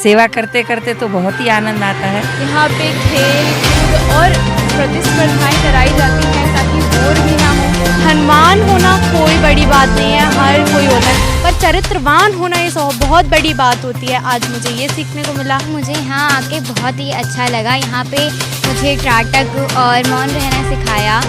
सेवा करते करते तो बहुत ही आनंद आता है। यहाँ पे खेल कूद और प्रतिस्पर्धाएं कराई जाती हैं ताकि बोर भी ना हो। हनुमान होना कोई बड़ी बात नहीं है, हर कोई होता है, पर चरित्रवान होना ये बहुत बड़ी बात होती है। आज मुझे ये सीखने को मिला। मुझे यहाँ आके बहुत ही अच्छा लगा। यहाँ पे मुझे त्राटक और मौन रहना सिखाया।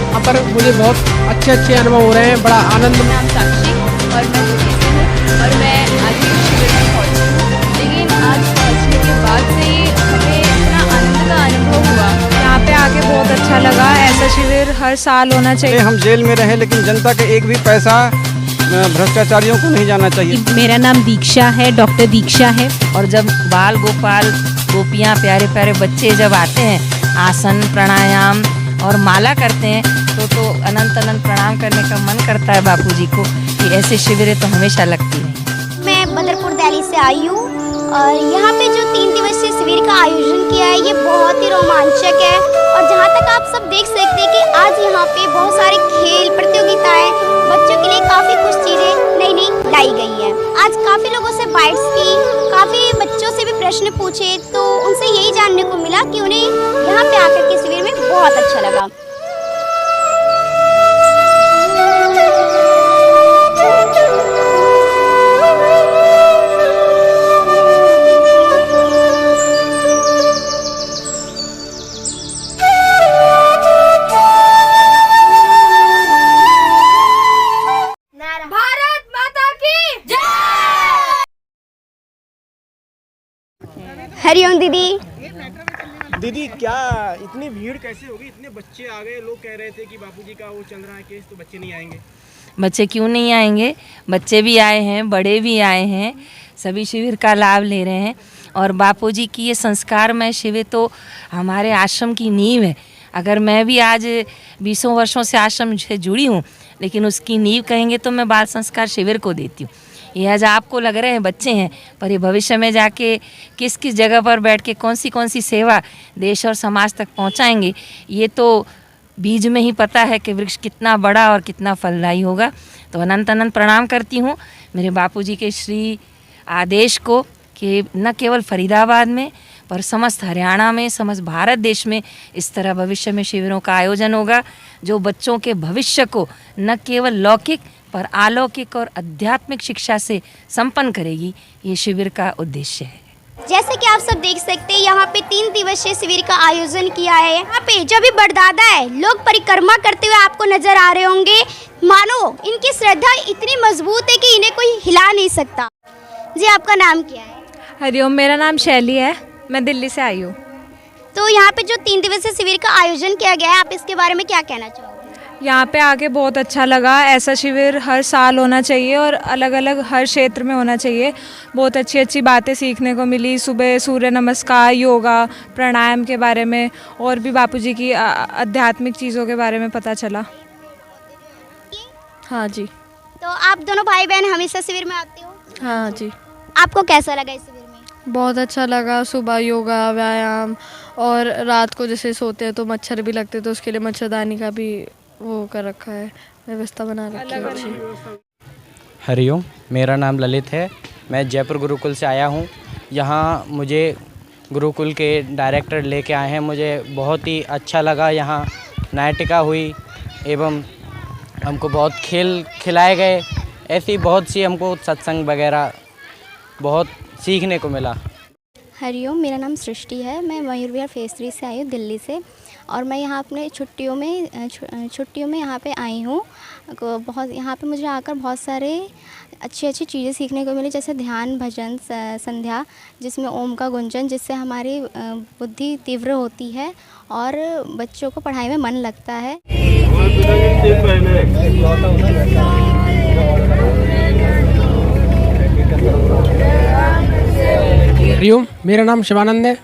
यहाँ पर मुझे बहुत अच्छे अनुभव हो रहे हैं, बड़ा आनंद। मेरा नाम साक्षी और मैं दिल्ली से हूँ और मैं आज के शिविर में पहुँची हूँ, लेकिन आज पहुँचने के बाद से ही हमें इतना आनंद का अनुभव हुआ। यहाँ पे आके बहुत अच्छा लगा। ऐसा शिविर हर साल होना चाहिए। हम जेल में रहे लेकिन जनता के एक भी पैसा भ्रष्टाचारियों को नहीं जाना चाहिए। मेरा नाम दीक्षा है, डॉक्टर दीक्षा है। और जब बाल गोपाल गोपियाँ प्यारे प्यारे बच्चे जब आते हैं आसन प्राणायाम और माला करते हैं तो अनंत अनंत प्रणाम करने का मन करता है बापूजी को कि ऐसे शिविरें तो हमेशा लगती हैं। मैं बदरपुर दिल्ली से आई हूँ और यहाँ पे जो 3 दिवसीय शिविर का आयोजन किया है ये बहुत ही रोमांचक है। और जहाँ तक आप सब देख सकते हैं कि आज यहाँ पे बहुत सारे खेल प्रतियोगिताएं, बच्चों के लिए काफ़ी कुछ चीज़ें नई नई लाई गई हैं। आज काफ़ी लोगों से बाइट्स की, काफ़ी बच्चों से भी प्रश्न पूछे तो उनसे यही जानने को मिला कि उन्हें यहाँ पे आकर के शिविर में बहुत अच्छा लगा। हरिओम दीदी। दीदी क्या इतनी भीड़ कैसे होगी? इतने बच्चे आ गए, लोग कह रहे थे कि बापूजी का वो चल रहा है केस तो बच्चे नहीं आएंगे। बच्चे क्यों नहीं आएंगे? बच्चे भी आए हैं, बड़े भी आए हैं, सभी शिविर का लाभ ले रहे हैं। और बापूजी की ये संस्कारमय शिविर तो हमारे आश्रम की नींव है। अगर मैं भी आज 20 वर्षों से आश्रम से जुड़ी हूँ, लेकिन उसकी नींव कहेंगे तो मैं बाल संस्कार शिविर को देती हूँ। ये आज आपको लग रहे हैं बच्चे हैं, पर ये भविष्य में जाके किस किस जगह पर बैठ के कौन सी सेवा देश और समाज तक पहुंचाएंगे, ये तो बीज में ही पता है कि वृक्ष कितना बड़ा और कितना फलदायी होगा। तो अनंत अनंत प्रणाम करती हूँ मेरे बापूजी के श्री आदेश को कि न केवल फरीदाबाद में पर समस्त हरियाणा में, समस्त भारत देश में इस तरह भविष्य में शिविरों का आयोजन होगा जो बच्चों के भविष्य को न केवल लौकिक पर अलौकिक और आध्यात्मिक शिक्षा से संपन्न करेगी। ये शिविर का उद्देश्य है। जैसे कि आप सब देख सकते हैं यहाँ पे 3 दिवसीय शिविर का आयोजन किया है। यहाँ पे जो भी बड़दादा है लोग परिक्रमा करते हुए आपको नजर आ रहे होंगे। मानो इनकी श्रद्धा इतनी मजबूत है कि इन्हें कोई हिला नहीं सकता। जी आपका नाम क्या है? हरिओम, मेरा नाम शैली है, मैं दिल्ली से आई हूँ। तो यहाँ पे जो 3 दिवसीय शिविर का आयोजन किया गया है, आप इसके बारे में क्या कहना चाहोगे? यहाँ पे आके बहुत अच्छा लगा। ऐसा शिविर हर साल होना चाहिए और अलग अलग हर क्षेत्र में होना चाहिए। बहुत अच्छी अच्छी बातें सीखने को मिली। सुबह सूर्य नमस्कार, योगा, प्राणायाम के बारे में और भी बापूजी की आध्यात्मिक चीज़ों के बारे में पता चला। हाँ जी। तो आप दोनों भाई बहन हमेशा शिविर में आते हो? हाँ जी। आपको कैसा लगा इस शिविर में? बहुत अच्छा लगा। सुबह योगा, व्यायाम और रात को जैसे सोते हैं तो मच्छर भी लगते तो उसके लिए मच्छरदानी का भी वो कर रखा है, व्यवस्था बना रखी है अच्छी। हरिओम, मेरा नाम ललित है, मैं जयपुर गुरुकुल से आया हूँ। यहाँ मुझे गुरुकुल के डायरेक्टर लेके आए हैं। मुझे बहुत ही अच्छा लगा। यहाँ नाटिका हुई एवं हमको बहुत खेल खिलाए गए। ऐसी बहुत सी हमको सत्संग वगैरह बहुत सीखने को मिला। हरिओम, मेरा नाम सृष्टि है, मैं मयूर विहार फेज 3 से आई हूँ दिल्ली से। और मैं यहाँ अपने छुट्टियों में यहाँ पे आई हूँ। बहुत यहाँ पे मुझे आकर बहुत सारे अच्छी चीज़ें सीखने को मिली, जैसे ध्यान, भजन, संध्या जिसमें ओम का गुंजन, जिससे हमारी बुद्धि तीव्र होती है और बच्चों को पढ़ाई में मन लगता है। हरिओम, मेरा नाम शिवानंद है,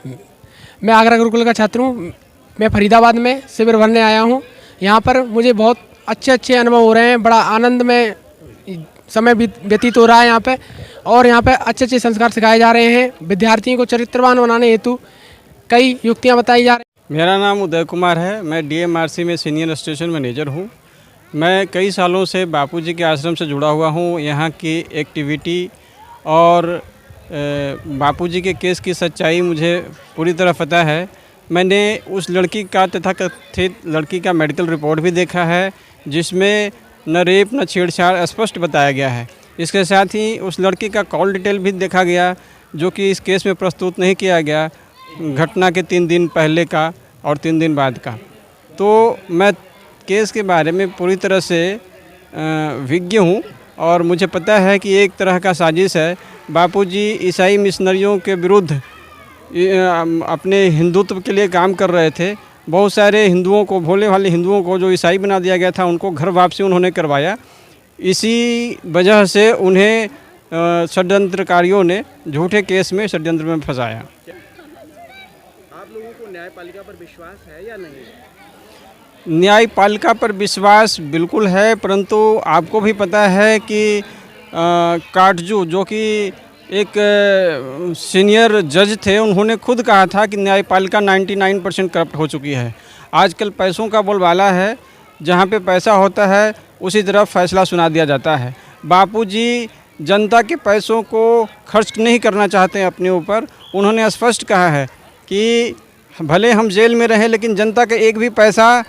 मैं आगरा गुरुकुल का छात्र हूँ। मैं फरीदाबाद में शिविर भरने आया हूँ। यहाँ पर मुझे बहुत अच्छे अनुभव हो रहे हैं, बड़ा आनंद में समय व्यतीत हो रहा है यहाँ पे। और यहाँ पे अच्छे संस्कार सिखाए जा रहे हैं। विद्यार्थियों को चरित्रवान बनाने हेतु कई युक्तियाँ बताई जा रही हैं। मेरा नाम उदय कुमार है, मैं DMRC में सीनियर स्टेशन मैनेजर हूँ। मैं कई सालों से बापूजी के आश्रम से जुड़ा हुआ हूँ। यहाँ की एक्टिविटी और बापूजी के केस की सच्चाई मुझे पूरी तरह पता है। मैंने उस लड़की का तथाकथित लड़की का मेडिकल रिपोर्ट भी देखा है, जिसमें न रेप न छेड़छाड़ स्पष्ट बताया गया है। इसके साथ ही उस लड़की का कॉल डिटेल भी देखा गया, जो कि इस केस में प्रस्तुत नहीं किया गया, घटना के 3 दिन पहले का और 3 दिन बाद का। तो मैं केस के बारे में पूरी तरह से विज्ञ हूँ और मुझे पता है कि एक तरह का साजिश है। बापूजी ईसाई मिशनरियों के विरुद्ध अपने हिंदुत्व के लिए काम कर रहे थे। बहुत सारे हिंदुओं को, भोले भाले हिंदुओं को जो ईसाई बना दिया गया था, उनको घर वापसी उन्होंने करवाया। इसी वजह से उन्हें षड्यंत्रकारियों ने झूठे केस में षड्यंत्र में फंसाया। आप लोगों को न्यायपालिका पर विश्वास है या नहीं? न्यायपालिका पर विश्वास बिल्कुल है, परंतु आपको भी पता है कि काटजू, जो कि एक सीनियर जज थे, उन्होंने खुद कहा था कि न्यायपालिका 99% करप्ट हो चुकी है। आजकल पैसों का बोलबाला है, जहाँ पे पैसा होता है उसी तरफ फैसला सुना दिया जाता है। बापूजी जनता के पैसों को खर्च नहीं करना चाहते हैं अपने ऊपर। उन्होंने स्पष्ट कहा है कि भले हम जेल में रहें, लेकिन जनता का एक भी पैसा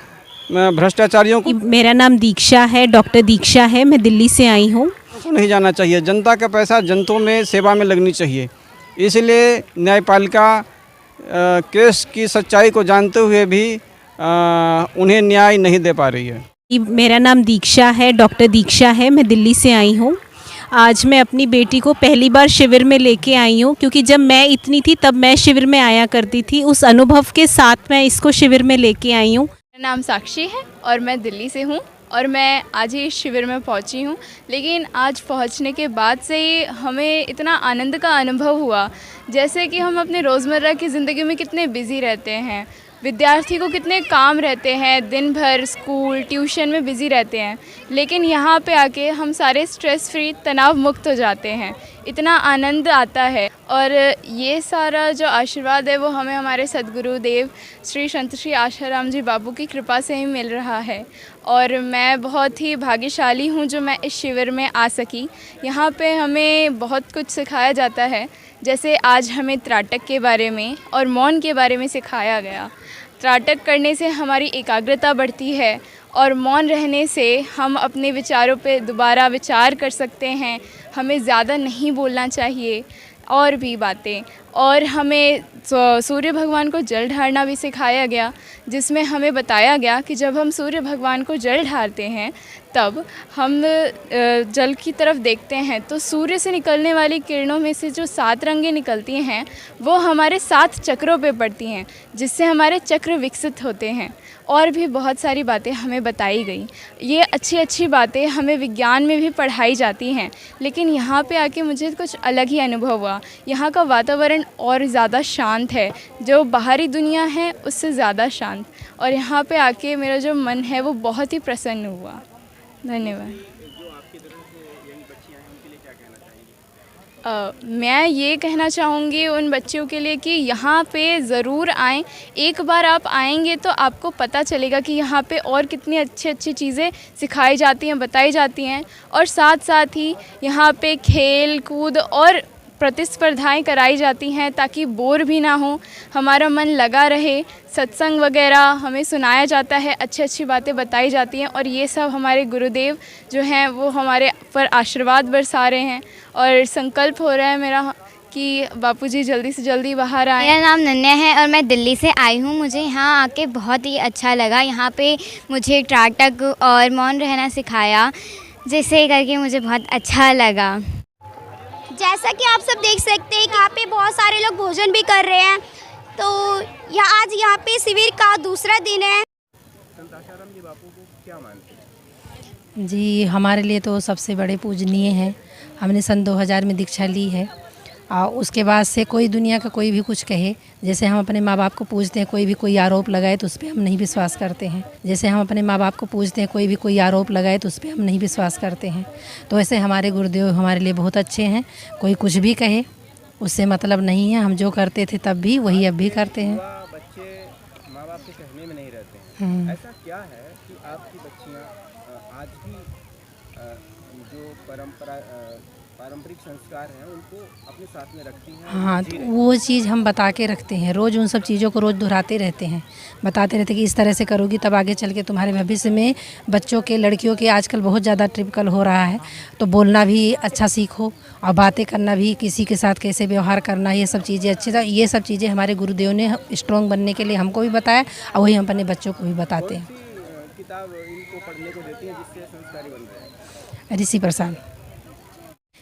भ्रष्टाचारियों को। मेरा नाम दीक्षा है, डॉक्टर दीक्षा है, मैं दिल्ली से आई हूँ। नहीं जाना चाहिए। जनता का पैसा जनता में सेवा में लगनी चाहिए। इसलिए न्यायपालिका केस की सच्चाई को जानते हुए भी उन्हें न्याय नहीं दे पा रही है। मेरा नाम दीक्षा है, डॉक्टर दीक्षा है, मैं दिल्ली से आई हूँ। आज मैं अपनी बेटी को पहली बार शिविर में लेके आई हूँ, क्योंकि जब मैं इतनी थी तब मैं शिविर में आया करती थी। उस अनुभव के साथ मैं इसको शिविर में लेके आई हूँ। मेरा नाम साक्षी है और मैं दिल्ली से हूँ और मैं आज ही शिविर में पहुँची हूँ। लेकिन आज पहुँचने के बाद से ही हमें इतना आनंद का अनुभव हुआ, जैसे कि हम अपने रोज़मर्रा की ज़िंदगी में कितने बिज़ी रहते हैं। विद्यार्थी को कितने काम रहते हैं, दिन भर स्कूल ट्यूशन में बिज़ी रहते हैं, लेकिन यहाँ पे आके हम सारे स्ट्रेस फ्री, तनाव मुक्त हो जाते हैं। इतना आनंद आता है और ये सारा जो आशीर्वाद है वो हमें हमारे सद्गुरुदेव श्री संत श्री आशाराम जी बापू की कृपा से ही मिल रहा है। और मैं बहुत ही भाग्यशाली हूँ जो मैं इस शिविर में आ सकी। यहाँ पे हमें बहुत कुछ सिखाया जाता है, जैसे आज हमें त्राटक के बारे में और मौन के बारे में सिखाया गया। त्राटक करने से हमारी एकाग्रता बढ़ती है और मौन रहने से हम अपने विचारों पे दोबारा विचार कर सकते हैं। हमें ज़्यादा नहीं बोलना चाहिए और भी बातें। और हमें सूर्य भगवान को जल ढारना भी सिखाया गया, जिसमें हमें बताया गया कि जब हम सूर्य भगवान को जल ढारते हैं तब हम जल की तरफ देखते हैं तो सूर्य से निकलने वाली किरणों में से जो 7 रंगें निकलती हैं वो हमारे 7 चक्रों पे पड़ती हैं, जिससे हमारे चक्र विकसित होते हैं। और भी बहुत सारी बातें हमें बताई गई। ये अच्छी अच्छी बातें हमें विज्ञान में भी पढ़ाई जाती हैं, लेकिन यहाँ पे आके मुझे कुछ अलग ही अनुभव हुआ। यहाँ का वातावरण और ज़्यादा शांत है, जो बाहरी दुनिया है उससे ज़्यादा शांत। और यहाँ पे आके मेरा जो मन है वो बहुत ही प्रसन्न हुआ। धन्यवाद। मैं ये कहना चाहूँगी उन बच्चों के लिए कि यहाँ पे ज़रूर आएँ। एक बार आप आएंगे तो आपको पता चलेगा कि यहाँ पे और कितनी अच्छी अच्छी चीज़ें सिखाई जाती हैं, बताई जाती हैं। और साथ साथ ही यहाँ पे खेल कूद और प्रतिस्पर्धाएं कराई जाती हैं ताकि बोर भी ना हो, हमारा मन लगा रहे। सत्संग वगैरह हमें सुनाया जाता है, अच्छी अच्छी बातें बताई जाती हैं। और ये सब हमारे गुरुदेव जो हैं वो हमारे पर आशीर्वाद बरसा रहे हैं। और संकल्प हो रहा है मेरा कि बापूजी जल्दी से जल्दी बाहर आए। मेरा नाम नन्या है और मैं दिल्ली से आई हूँ। मुझे यहाँ आके बहुत ही अच्छा लगा। यहाँ पे मुझे त्राटक और मौन रहना सिखाया, जिससे करके मुझे बहुत अच्छा लगा। जैसा कि आप सब देख सकते हैं कि यहाँ पे बहुत सारे लोग भोजन भी कर रहे हैं। तो आज यहाँ पे शिविर का दूसरा दिन है। संत आशाराम जी बापू को क्या मानते हैं? जी, हमारे लिए तो सबसे बड़े पूजनीय हैं। हमने सन 2000 में दीक्षा ली है और उसके बाद से कोई दुनिया का कोई भी कुछ कहे, जैसे हम अपने माँ बाप को पूजते हैं, कोई भी कोई आरोप लगाए तो उस पर हम नहीं विश्वास करते हैं। जैसे हम अपने माँ बाप को पूजते हैं, कोई भी कोई आरोप लगाए तो उस पर हम नहीं विश्वास करते हैं। तो ऐसे हमारे गुरुदेव हमारे लिए बहुत अच्छे हैं। कोई कुछ भी कहे उससे मतलब नहीं है। हम जो करते थे तब भी वही अब भी करते हैं। बच्चे माँ बाप के कहने में नहीं रहते हैं। ऐसा क्या है कि आपकी बच्चियाँ जो पारंपरिक संस्कार हैं उनको अपने साथ में रखती हैं। हाँ, तो वो चीज़ हम बता के रखते हैं, रोज़ उन सब चीज़ों को रोज़ दोहराते रहते हैं, बताते रहते हैं कि इस तरह से करोगी तब आगे चल के तुम्हारे भविष्य में बच्चों के, लड़कियों के आजकल बहुत ज़्यादा ट्रिपिकल हो रहा है, तो बोलना भी अच्छा सीखो और बातें करना भी, किसी के साथ कैसे व्यवहार करना, ये सब चीज़ें अच्छी था। ये सब चीज़ें हमारे गुरुदेव ने स्ट्रॉन्ग बनने के लिए हमको भी बताया और वही हम अपने बच्चों को भी बताते हैं। किताब इनको पढ़ने को देती हैं जिससे संस्कारी बन रहे हैं। ऋषि प्रसाद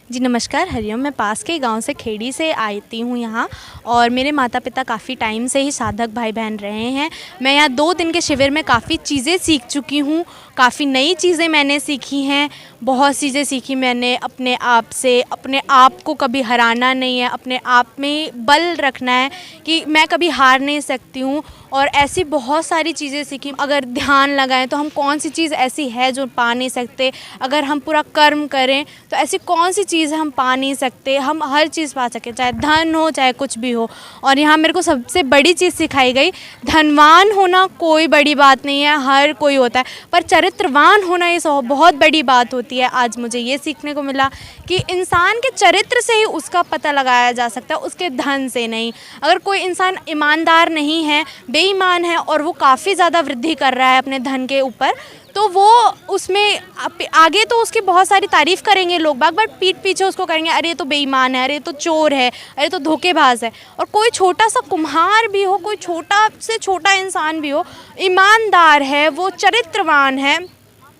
जी नमस्कार, हरिओम। मैं पास के गांव से खेड़ी से आती हूँ यहाँ, और मेरे माता पिता काफ़ी टाइम से ही साधक भाई बहन रहे हैं। मैं यहाँ 2 दिन के शिविर में काफ़ी चीज़ें सीख चुकी हूँ, काफ़ी नई चीज़ें मैंने सीखी हैं, बहुत चीज़ें सीखी मैंने अपने आप से। अपने आप को कभी हराना नहीं है, अपने आप में बल रखना है कि मैं कभी हार नहीं सकती हूँ, और ऐसी बहुत सारी चीज़ें सीखी। अगर ध्यान लगाएं तो हम कौन सी चीज़ ऐसी है जो पा नहीं सकते, अगर हम पूरा कर्म करें तो ऐसी कौन सी चीज़ हम पा नहीं सकते, हम हर चीज़ पा सकें, चाहे धन हो चाहे कुछ भी हो। और यहाँ मेरे को सबसे बड़ी चीज़ सिखाई गई, धनवान होना कोई बड़ी बात नहीं है, हर कोई होता है, पर चरित्रवान होना ये बहुत बड़ी बात होती है। आज मुझे ये सीखने को मिला कि इंसान के चरित्र से ही उसका पता लगाया जा सकता है, उसके धन से नहीं। अगर कोई इंसान ईमानदार नहीं है, बेईमान है, और वो काफ़ी ज़्यादा वृद्धि कर रहा है अपने धन के ऊपर, तो वो उसमें आगे तो उसकी बहुत सारी तारीफ़ करेंगे लोग बाग, बट पीठ पीछे उसको करेंगे, अरे ये तो बेईमान है, अरे ये तो चोर है, अरे तो धोखेबाज है। और कोई छोटा सा कुम्हार भी हो, कोई छोटा से छोटा इंसान भी हो, ईमानदार है, वो चरित्रवान है,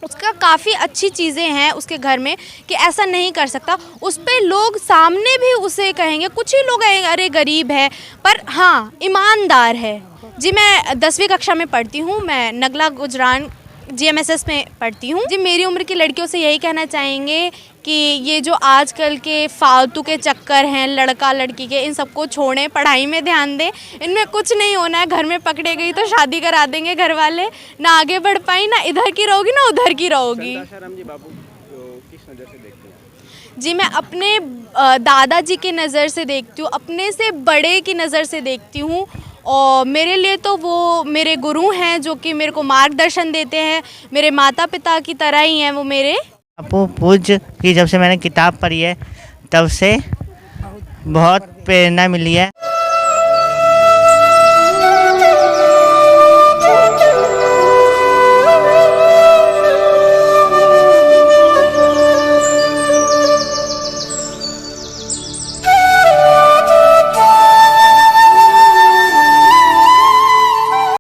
उसका काफ़ी अच्छी चीज़ें हैं उसके घर में कि ऐसा नहीं कर सकता, उस पर लोग सामने भी उसे कहेंगे। कुछ ही लोग कहेंगे अरे गरीब है, पर हाँ ईमानदार है। जी मैं 10वीं कक्षा में पढ़ती हूँ, मैं नगला गुजरान GMSS में पढ़ती हूँ। जी मेरी उम्र की लड़कियों से यही कहना चाहेंगे कि ये जो आजकल के फालतू के चक्कर हैं लड़का लड़की के, इन सबको छोड़ें, पढ़ाई में ध्यान दें, इनमें कुछ नहीं होना है। घर में पकड़े गई तो शादी करा देंगे घर वाले, ना आगे बढ़ पाई, ना इधर की रहोगी ना उधर की रहोगी। संत जी बापू किस नज़र से देखते हैं? जी मैं अपने दादाजी की नज़र से देखती हूँ, अपने से बड़े की नज़र से देखती हूँ, और मेरे लिए तो वो मेरे गुरु हैं जो कि मेरे को मार्गदर्शन देते हैं, मेरे माता पिता की तरह ही हैं वो मेरे। बापू पूज्य की जब से मैंने किताब पढ़ी है तब से बहुत प्रेरणा मिली है।